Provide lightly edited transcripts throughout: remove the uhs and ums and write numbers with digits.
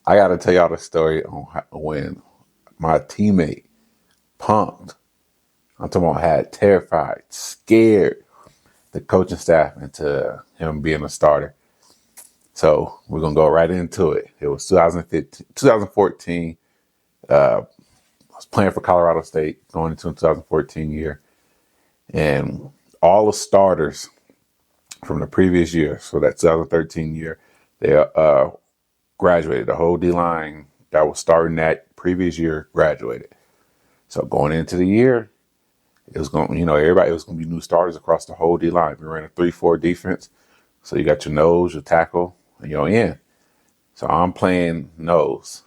I got to tell y'all the story on when my teammate pumped. I'm talking about had terrified, scared the coaching staff into him being a starter. So we're gonna go right into it. It was 2015, 2014. I was playing for Colorado State going into the 2014 year, and all the starters from the previous year, so that 2013 year, they graduated. The whole D line that was starting that previous year graduated. So going into the year, it was going, everybody, it was going to be new starters across the whole D line. We ran a 3-4 defense. So you got your nose, your tackle, and your end. So I'm playing nose.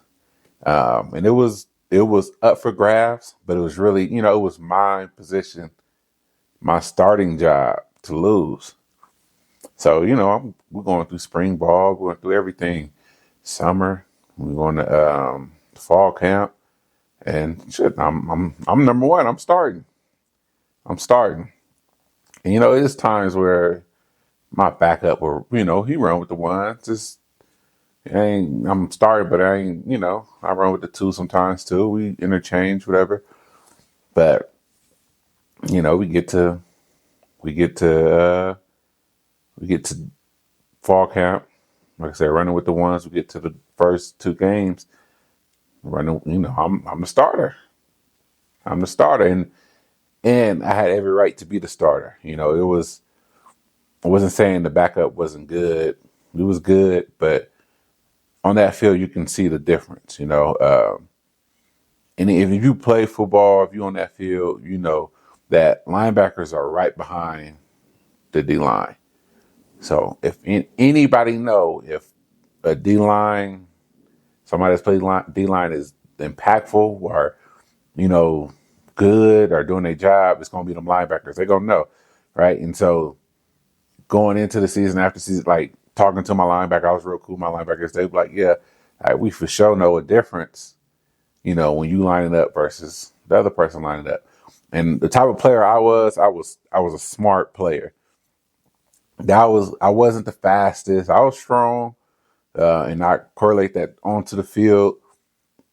And it was up for grabs, but it was really, it was my position, my starting job to lose. So, we're going through spring ball, we're going through everything. Summer, we're going to fall camp, and shit, I'm number one. I'm starting. I'm starting. And there's times where my backup or he run with the one. Just I'm starting, but I ain't, I run with the two sometimes too. We interchange, whatever. But, we get to we get to we get to fall camp. Like I said, running with the ones, we get to the first two games. Running, I'm the starter. I'm the starter. And I had every right to be the starter. I wasn't saying the backup wasn't good. It was good, but on that field, you can see the difference, and if you play football, if you're on that field, you know that linebackers are right behind the D line. So if anybody know if a D line, somebody that's played D line is impactful or, you know, good or doing their job, it's going to be them linebackers. They're going to know, right? And so going into the season, after season, like talking to my linebacker, I was real cool. My linebackers, they were like, yeah, we for sure know a difference, when you line it up versus the other person lining it up. And the type of player I was a smart player. I wasn't the fastest. I was strong, and I correlate that onto the field.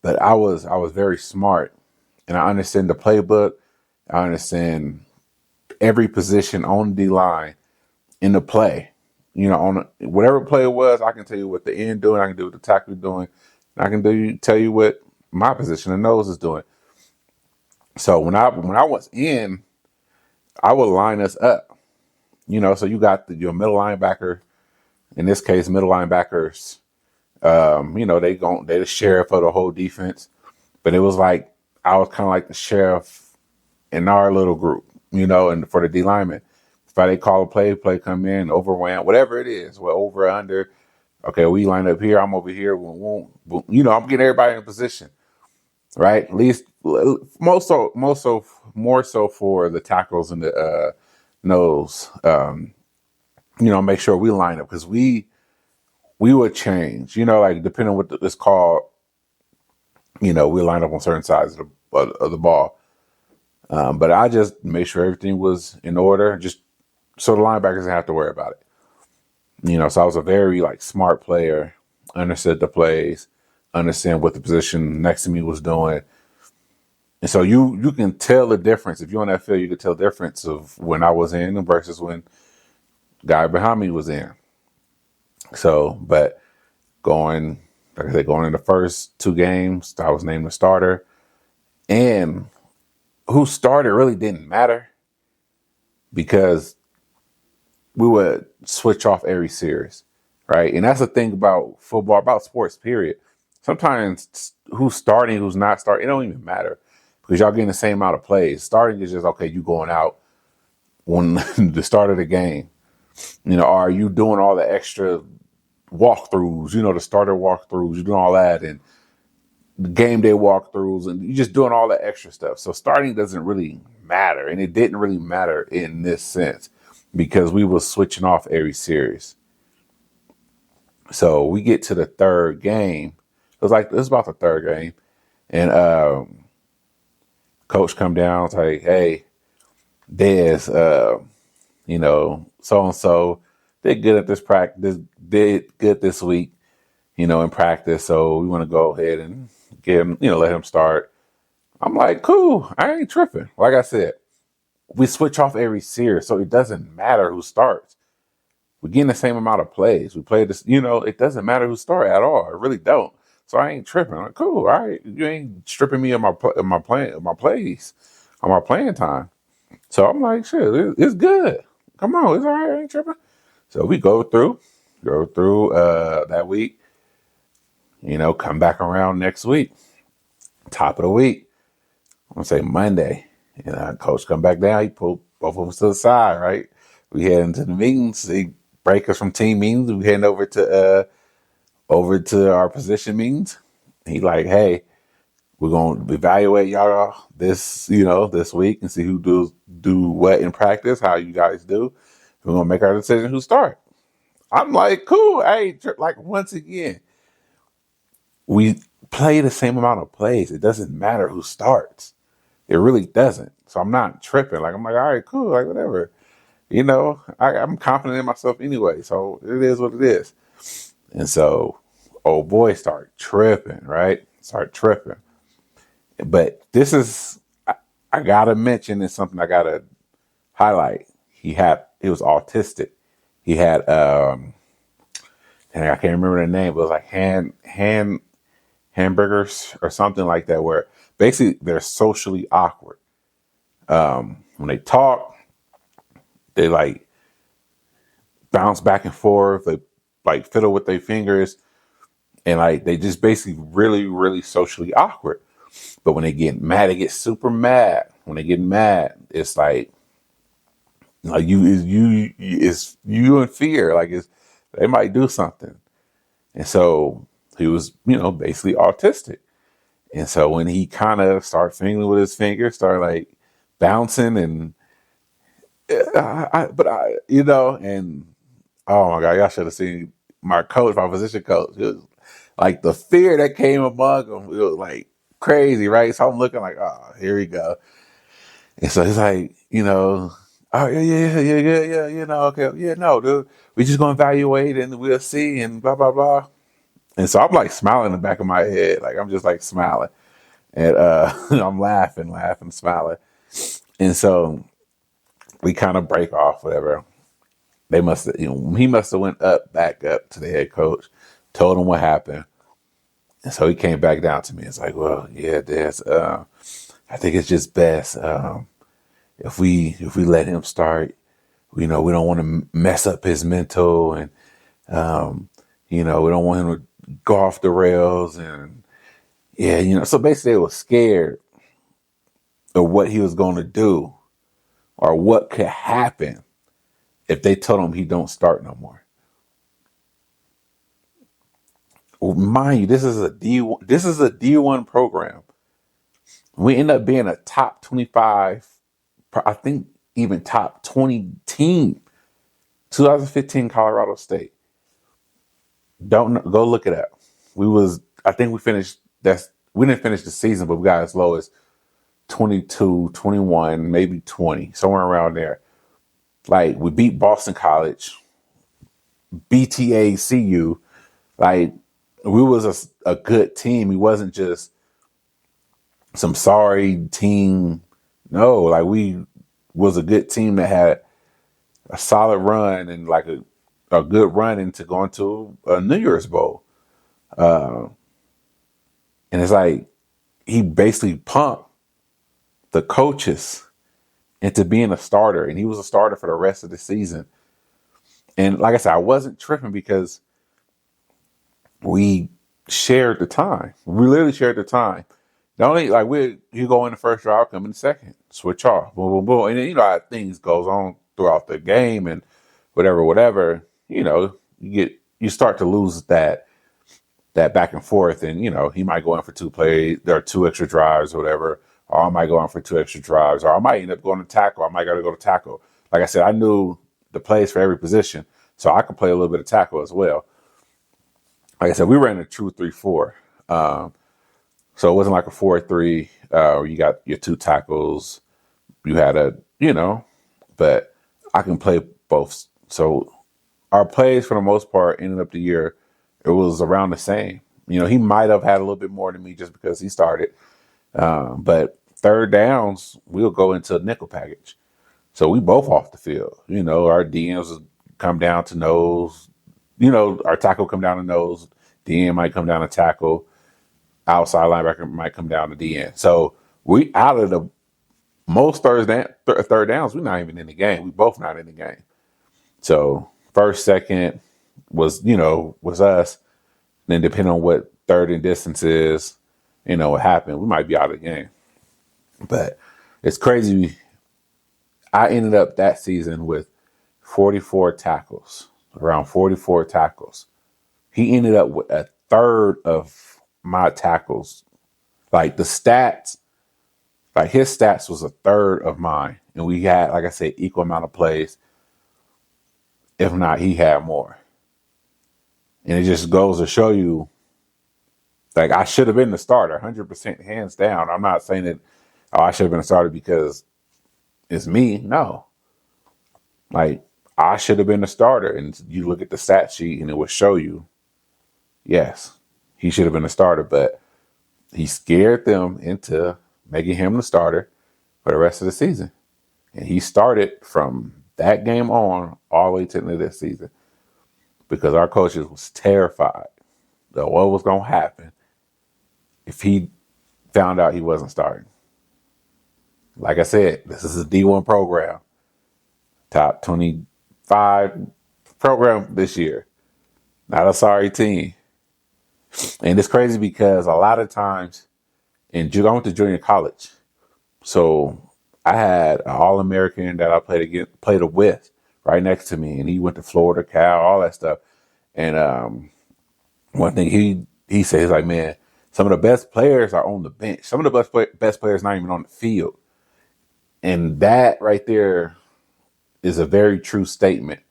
But I was very smart, and I understand the playbook. I understand every position on the line in the play. On whatever play it was, I can tell you what the end doing. I can do what the tackle doing. And I can tell you what my position, the nose, is doing. So when I was in, I would line us up. So you got your middle linebacker. In this case, middle linebackers. They the sheriff of the whole defense. But it was like I was kind of like the sheriff in our little group. And for the D lineman, if they call a play come in, overwhelm, whatever it is, well, over under. Okay, we line up here. I'm over here. I'm getting everybody in position, right? At least more so for the tackles and the nose. Make sure we line up because we would change. Like depending on what it's called. We line up on certain sides of the ball. But I just made sure everything was in order, just so the linebackers didn't have to worry about it. So I was a very smart player, understood the plays, understand what the position next to me was doing. And so you can tell the difference. If you're on that field, you can tell the difference of when I was in versus when the guy behind me was in. So, but like I said, going in the first two games, I was named the starter. And who started really didn't matter because we would switch off every series, right? And that's the thing about football, about sports, period. Sometimes who's starting, who's not starting, it don't even matter because y'all getting the same amount of plays. Starting is just, okay, you going out when the start of the game. Are you doing all the extra walkthroughs, the starter walkthroughs, you're doing all that and the game day walkthroughs and you're just doing all the extra stuff. So starting doesn't really matter. And it didn't really matter in this sense because we was switching off every series. So we get to the third game. It was about the third game. And coach come down and say, hey, Dez, so-and-so did good at this practice, did good this week. in practice. So we want to go ahead and get him, let him start. I'm like, cool. I ain't tripping. Like I said, we switch off every series, so it doesn't matter who starts. We're getting the same amount of plays. We play this, it doesn't matter who start at all. It really don't. So I ain't tripping. I'm like, cool. All right. You ain't stripping me of my plays, on my playing time. So I'm like, shit, it's good. Come on, it's all right. I ain't tripping. So we go through that week, come back around next week, top of the week. I'm gonna say Monday. Coach come back down. He pulled both of us to the side, right? We head into the meetings. He break us from team meetings. We heading over to our position meetings. He like, hey, we're gonna evaluate y'all this week and see who do what in practice, how you guys do. We're gonna make our decision who start. I'm like, cool. Hey, like once again, we play the same amount of plays. It doesn't matter who starts. It really doesn't. So I'm not tripping. Like I'm like, all right, cool. Like whatever. I'm confident in myself anyway. So it is what it is. And so, old boy start tripping, right? Start tripping. But this is, I gotta mention, it's something I gotta highlight. He was autistic. He had, and I can't remember the name, but it was like hamburgers or something like that, where basically they're socially awkward. When they talk, they like bounce back and forth. They like fiddle with their fingers, and like they just basically really, really socially awkward. But when they get mad, they get super mad. When they get mad, it's like it's you in fear. Like they might do something. And so he was, basically autistic. And so when he kind of started fingering with his fingers, started like bouncing and and oh my God, y'all should have seen my coach, my position coach. It was like the fear that came among him. It was like crazy, right? So I'm looking like, oh, here we go. And so he's like, oh yeah, okay, yeah, no, dude, we just gonna evaluate and we'll see and blah blah blah. And so I'm like smiling in the back of my head, like I'm just like smiling, and I'm laughing, smiling. And so we kind of break off, whatever. They must have, he must have went back up to the head coach, told him what happened. And so he came back down to me. It's like, well, yeah, I think it's just best if we let him start. We don't want to mess up his mental, and we don't want him to go off the rails. And yeah, so basically they were scared of what he was going to do or what could happen if they told him he don't start no more. Well, mind you, this is a D1 program. We end up being a top 25, I think even top 20 team. 2015 Colorado State. Don't go look it up. I think we didn't finish the season, but we got as low as 22, 21, maybe 20, somewhere around there. Like we beat Boston College, BTA CU. Like we was a good team. We wasn't just some sorry team. No, like we was a good team that had a solid run and like a good run into going to a New Year's Bowl. And it's like he basically pumped the coaches into being a starter, and he was a starter for the rest of the season. And like I said, I wasn't tripping because we shared the time. We literally shared the time. Not only like you go in the first round, come in the second, switch off, boom, boom, boom, and then how things goes on throughout the game and whatever. You start to lose that back and forth, and he might go in for two plays, there are two extra drives or whatever, or I might go in for two extra drives, or I might end up going to tackle. I might gotta go to tackle. Like I said, I knew the plays for every position, so I could play a little bit of tackle as well. Like I said, we ran a true 3-4. So it wasn't like a 4-3 where you got your two tackles. You had but I can play both. So our plays for the most part ended up the year it was around the same. He might have had a little bit more than me just because he started. But third downs, we'll go into a nickel package. So we both off the field. Our DMs will come down to nose. Our tackle come down to nose. DN might come down to tackle. Outside linebacker might come down to DN. So we out of the most third downs, we're not even in the game. We both not in the game. So first, second was us. Then depending on what third and distance is, what happened, we might be out of the game. But it's crazy. I ended up that season with 44 tackles, around 44 tackles. He ended up with a third of my tackles. Like the stats, like his stats was a third of mine. And we had, like I said, equal amount of plays. If not, he had more. And it just goes to show you, like, I should have been the starter, 100% hands down. I'm not saying that, I should have been a starter because it's me. No. Like, I should have been the starter. And you look at the stat sheet and it will show you, yes, he should have been the starter. But he scared them into making him the starter for the rest of the season. And he started from that game on all the way to the end of this season because our coaches was terrified of what was going to happen if he found out he wasn't starting. Like I said, this is a D1 program, top 25 program this year. Not a sorry team. And it's crazy because a lot of times I went to junior college. So I had an All-American that I played with right next to me, and he went to Florida, Cal, all that stuff. And one thing he says, like, man, some of the best players are on the bench. Some of the best players not even on the field. And that right there is a very true statement.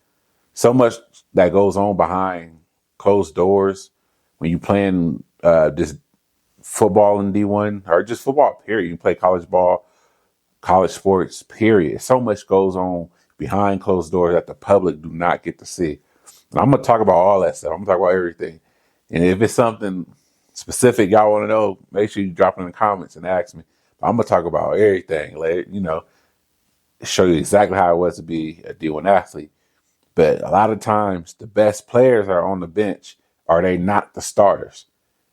So much that goes on behind closed doors when you playing just football in D1 or just football, period. You play college ball, college sports, period. So much goes on behind closed doors that the public do not get to see. And I'm going to talk about all that stuff. I'm going to talk about everything. And if it's something specific y'all want to know, make sure you drop it in the comments and ask me. But I'm going to talk about everything. Show you exactly how it was to be a D1 athlete. But a lot of times the best players are on the bench. Are they not the starters?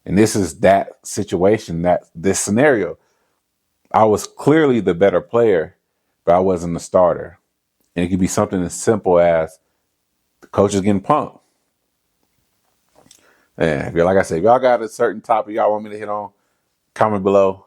And this is that situation, this scenario. I was clearly the better player, but I wasn't the starter. And it could be something as simple as the coach is getting punked. And like I said, if y'all got a certain topic y'all want me to hit on, comment below.